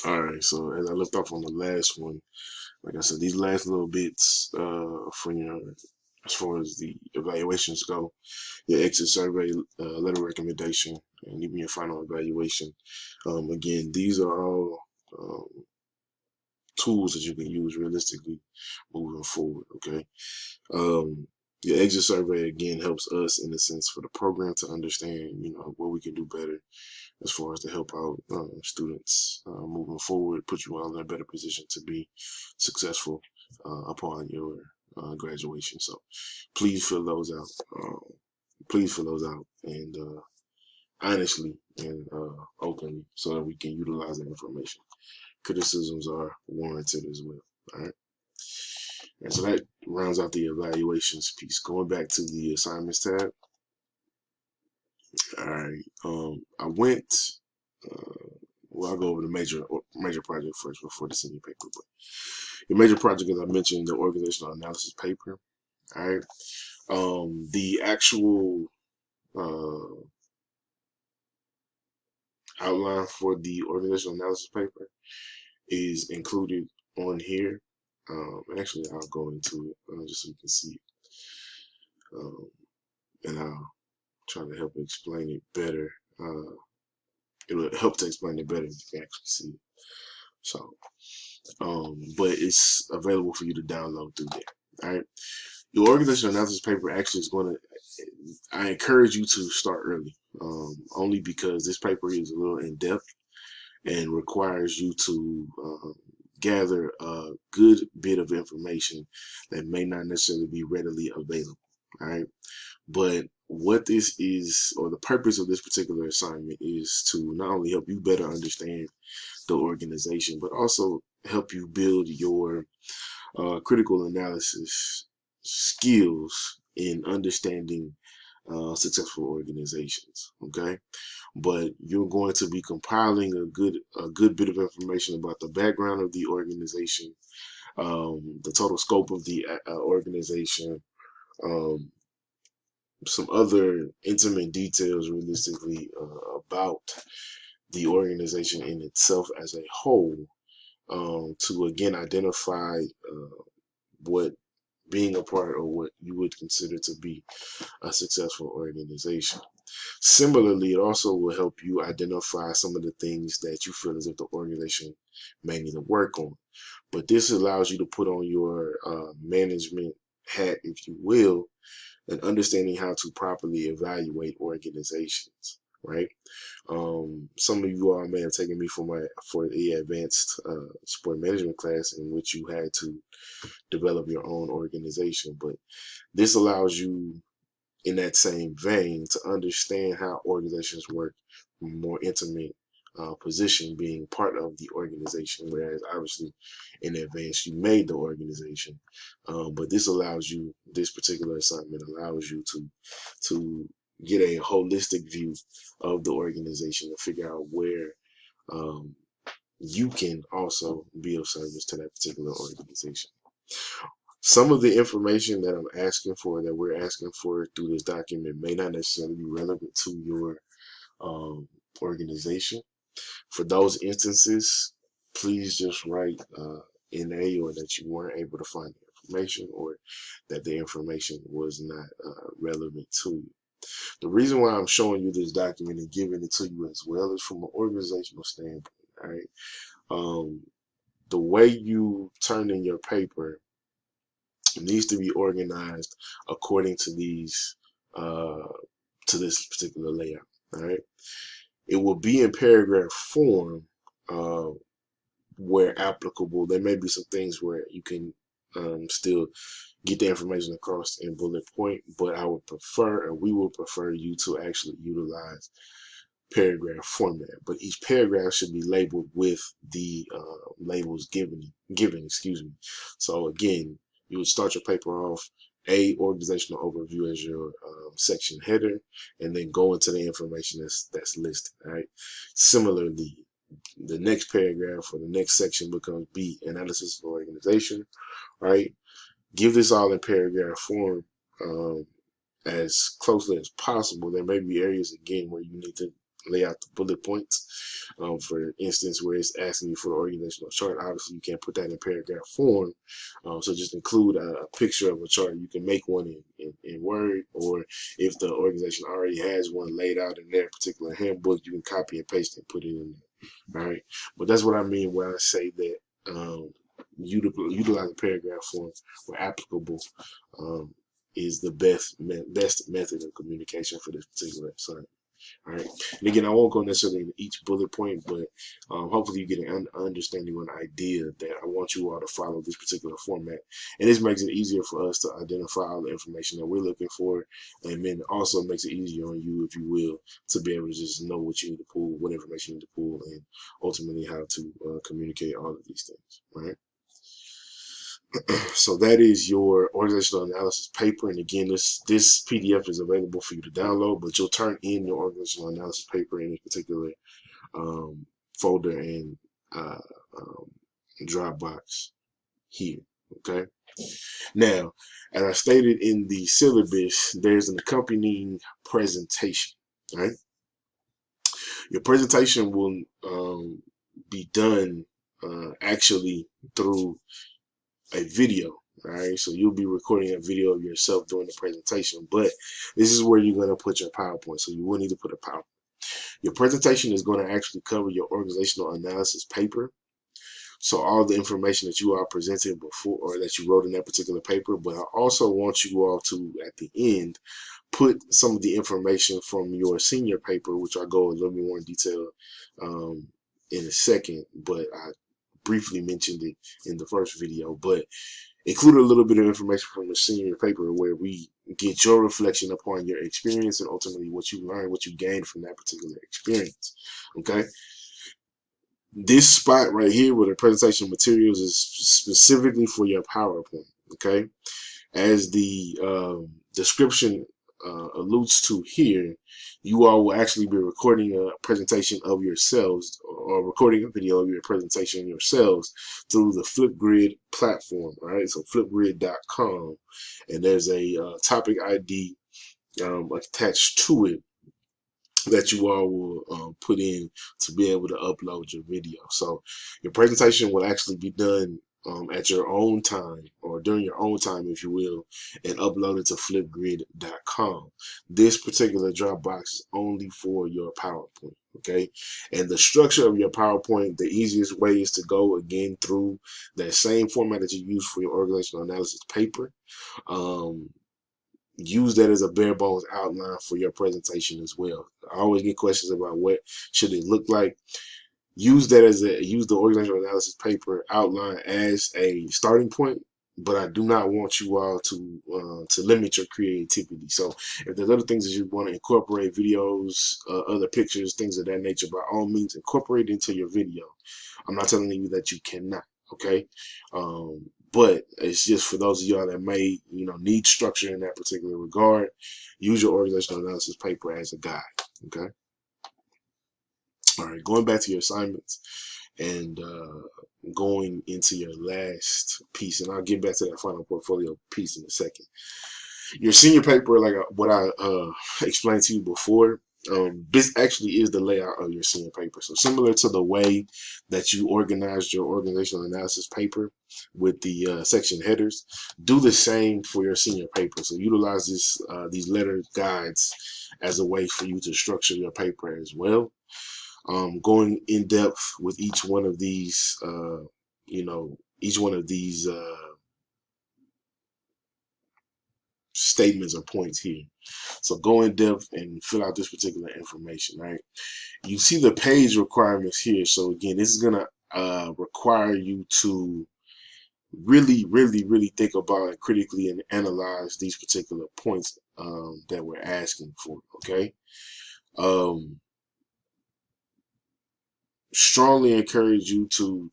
All right, so as I left off on the last one, like I said, these last little bits for your as far as the evaluations go, your exit survey, letter recommendation, and even your final evaluation. Again, these are all um, tools that you can use realistically moving forward. Okay. Um, your exit survey again helps us in a sense for the program to understand, what we can do better as far as to help out students moving forward, put you all in a better position to be successful upon your graduation. So please fill those out. Please fill those out and honestly and openly so that we can utilize that information. Criticisms are warranted as well. All right. And so that rounds out the evaluations piece. Going back to the assignments tab. All right. I went. Uh, well, I'll go over the major project first before the senior paper. But your major project, as I mentioned, the organizational analysis paper. All right. The actual uh, outline for the organizational analysis paper is included on here. Actually, I'll go into it just so you can see it, and I'll try to help explain it better. It'll help to explain it better if you can actually see it. So, but it's available for you to download through there. All right. Your organizational analysis paper actually is going to, I encourage you to start early, only because this paper is a little in depth and requires you to gather a good bit of information that may not necessarily be readily available. All right. But what this is, or the purpose of this particular assignment, is to not only help you better understand the organization, but also help you build your critical analysis skills in understanding successful organizations. Okay, but you're going to be compiling a good bit of information about the background of the organization, the total scope of the organization, um, some other intimate details, realistically, about the organization in itself as a whole, to again identify what being a part or what you would consider to be a successful organization. Similarly, it also will help you identify some of the things that you feel as if the organization may need to work on. But this allows you to put on your management hat, if you will, and understanding how to properly evaluate organizations. Right. Some of you all may have taken me for the advanced sport management class in which you had to develop your own organization, but this allows you in that same vein to understand how organizations work from a more intimate position, being part of the organization, whereas obviously in advance you made the organization. But this particular assignment allows you to get a holistic view of the organization and figure out where um, you can also be of service to that particular organization. Some of the information that I'm asking for, that we're asking for through this document, may not necessarily be relevant to your um, organization. For those instances, please just write NA, or that you weren't able to find the information, or that the information was not relevant to you. The reason why I'm showing you this document and giving it to you as well is from an organizational standpoint. All right. The way you turn in your paper needs to be organized according to these uh, to this particular layout. All right, it will be in paragraph form uh, where applicable. There may be some things where you can still get the information across in bullet point, but I would prefer, and we will prefer, you to actually utilize paragraph format. But each paragraph should be labeled with the labels given. Excuse me. So again, you would start your paper off a organizational overview as your section header, and then go into the information that's listed. All right. Similarly, the next paragraph or the next section becomes B, analysis of organization. Right. Give this all in paragraph form. As closely as possible. There may be areas again where you need to lay out the bullet points. For instance, where it's asking you for the organizational chart, obviously you can't put that in paragraph form. So just include a picture of a chart. You can make one in Word, or if the organization already has one laid out in their particular handbook, you can copy and paste and put it in there. All right. But that's what I mean when I say that utilizing paragraph form where applicable is the best method of communication for this particular assignment. All right. And again, I won't go necessarily into each bullet point, but hopefully you get an understanding or an idea that I want you all to follow this particular format. And this makes it easier for us to identify all the information that we're looking for. And then also makes it easier on you, if you will, to be able to just know what you need to pull, what information you need to pull, and ultimately how to communicate all of these things. All right. So that is your organizational analysis paper. And again, this PDF is available for you to download, but you'll turn in your organizational analysis paper in this particular folder in Dropbox here. Okay. Now, as I stated in the syllabus, there's an accompanying presentation. Right. Your presentation will be done actually through a video. All right, so you'll be recording a video of yourself doing the presentation, but this is where you're going to put your PowerPoint. So you will need to put a PowerPoint. Your presentation is going to actually cover your organizational analysis paper. So all the information that you all presented before, or that you wrote in that particular paper, but I also want you all to, at the end, put some of the information from your senior paper, which I'll go a little bit more in detail in a second, but I briefly mentioned it in the first video, but include a little bit of information from the senior paper where we get your reflection upon your experience and ultimately what you learned, what you gained from that particular experience. Okay. This spot right here where the presentation materials is specifically for your PowerPoint. Okay. As the description alludes to here, you all will actually be recording a presentation of yourselves, or recording a video of your presentation yourselves through the Flipgrid platform. All right, so flipgrid.com, and there's a topic ID attached to it that you all will put in to be able to upload your video. So your presentation will actually be done at your own time, or during your own time, if you will, and upload it to flipgrid.com. This particular Dropbox is only for your PowerPoint. Okay. And the structure of your PowerPoint, the easiest way is to go again through that same format that you use for your organizational analysis paper. Use that as a bare bones outline for your presentation as well. I always get questions about what should it look like. Use that as use the organizational analysis paper outline as a starting point, but I do not want you all to limit your creativity. So if there's other things that you want to incorporate, videos, other pictures, things of that nature, by all means incorporate it into your video. I'm not telling you that you cannot. Okay. But it's just for those of y'all that may, need structure in that particular regard. Use your organizational analysis paper as a guide. Okay. All right. Going back to your assignments and going into your last piece, and I'll get back to that final portfolio piece in a second. Your senior paper, like what I explained to you before, this actually is the layout of your senior paper. So similar to the way that you organized your organizational analysis paper with the section headers, do the same for your senior paper. So utilize these letter guides as a way for you to structure your paper as well. Going in depth with each one of these, statements or points here. So go in depth and fill out this particular information, right? You see the page requirements here. So again, this is going to require you to really, really, really think about and critically and analyze these particular points that we're asking for, okay? Strongly encourage you to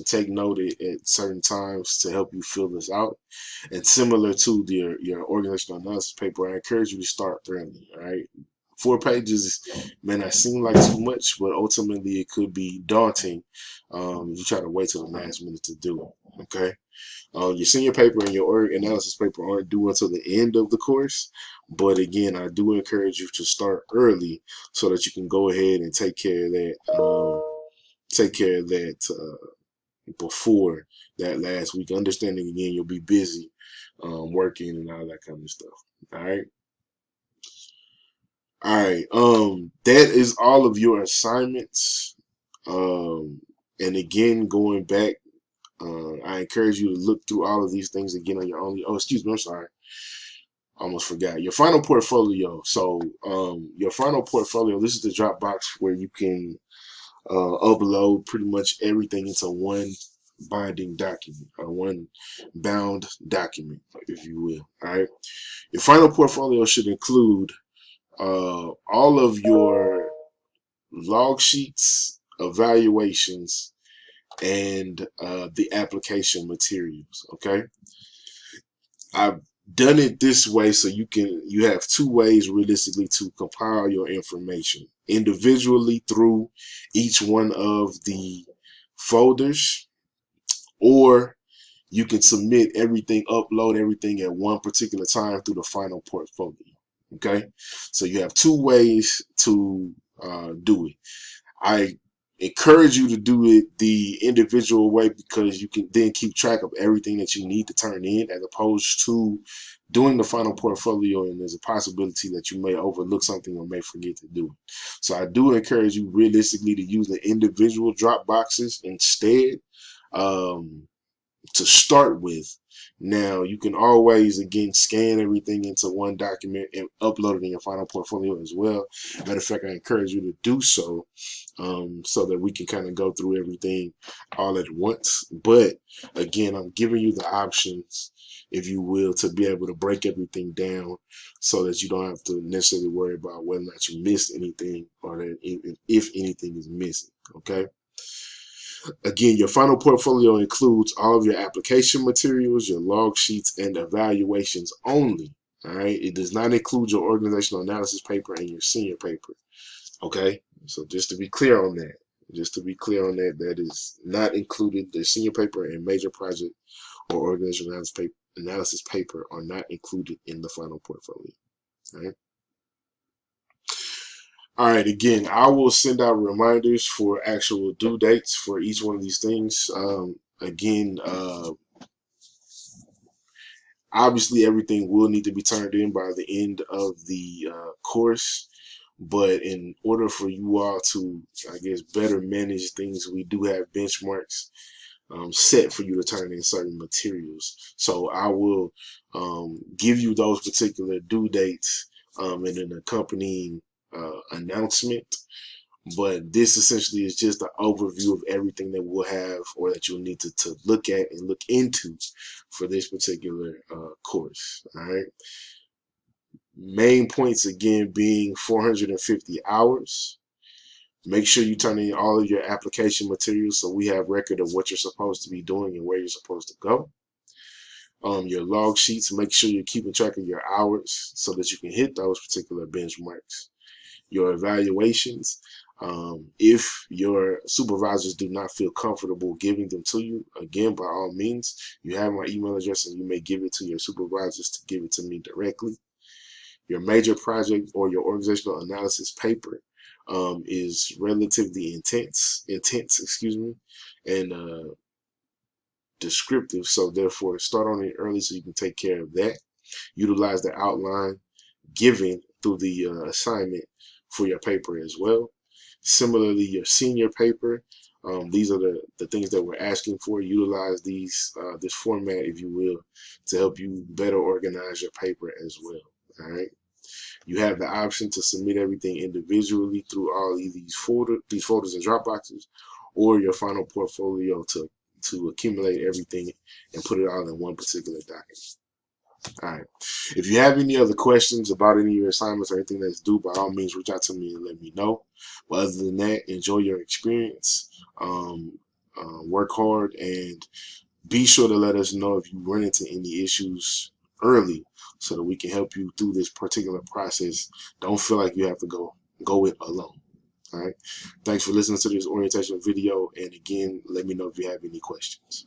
take note at certain times to help you fill this out. And similar to your organizational analysis paper, I encourage you to start early. All right, 4 pages may not seem like too much, but ultimately it could be daunting if you try to wait till the last minute to do it. Okay. Your senior paper and your analysis paper aren't due until the end of the course, but again, I do encourage you to start early so that you can go ahead and take care of that. Before that last week. Understanding again, you'll be busy working and all that kind of stuff. All right. All right. That is all of your assignments. And again, going back, I encourage you to look through all of these things again on your own. Oh, excuse me. I'm sorry. Almost forgot your final portfolio. So, your final portfolio. This is the Dropbox where you can upload pretty much everything into one binding document or one bound document, if you will. All right. Your final portfolio should include all of your log sheets, evaluations, and the application materials. Okay. I've done it this way so you have 2 ways realistically to compile your information individually through each one of the folders, or you can submit everything, upload everything at one particular time through the final portfolio. Okay, so you have 2 ways to do it. I encourage you to do it the individual way because you can then keep track of everything that you need to turn in, as opposed to doing the final portfolio and there's a possibility that you may overlook something or may forget to do it. So I do encourage you realistically to use the individual drop boxes instead, to start with. Now you can always again scan everything into one document and upload it in your final portfolio as well. Matter of fact, I encourage you to do so, so that we can kind of go through everything all at once. But again, I'm giving you the options, if you will, to be able to break everything down so that you don't have to necessarily worry about whether or not you missed anything or that if anything is missing. Okay. Again, your final portfolio includes all of your application materials, your log sheets, and evaluations only. All right. It does not include your organizational analysis paper and your senior paper. Okay. So just to be clear on that, that is not included. The senior paper and major project or organizational analysis paper are not included in the final portfolio. All right. All right, again, I will send out reminders for actual due dates for each one of these things. Again, obviously everything will need to be turned in by the end of the course, but in order for you all to, I guess, better manage things, we do have benchmarks set for you to turn in certain materials. So I will give you those particular due dates and an accompanying announcement. But this essentially is just an overview of everything that we'll have or that you'll need to look at and look into for this particular course. All right. Main points again being 450 hours. Make sure you turn in all of your application materials so we have record of what you're supposed to be doing and where you're supposed to go. Your log sheets, make sure you're keeping track of your hours so that you can hit those particular benchmarks. Your evaluations, if your supervisors do not feel comfortable giving them to you, again, by all means, you have my email address and you may give it to your supervisors to give it to me directly. Your major project or your organizational analysis paper is relatively intense, and descriptive. So therefore, start on it early so you can take care of that. Utilize the outline given through the assignment for your paper as well. Similarly, your senior paper, these are the things that we're asking for. Utilize this format, if you will, to help you better organize your paper as well. All right. You have the option to submit everything individually through all of these folders and Dropboxes, or your final portfolio to accumulate everything and put it all in one particular document. All right. If you have any other questions about any of your assignments or anything that's due, by all means, reach out to me and let me know. But other than that, enjoy your experience. Work hard and be sure to let us know if you run into any issues early so that we can help you through this particular process. Don't feel like you have to go it alone. All right. Thanks for listening to this orientation video. And again, let me know if you have any questions.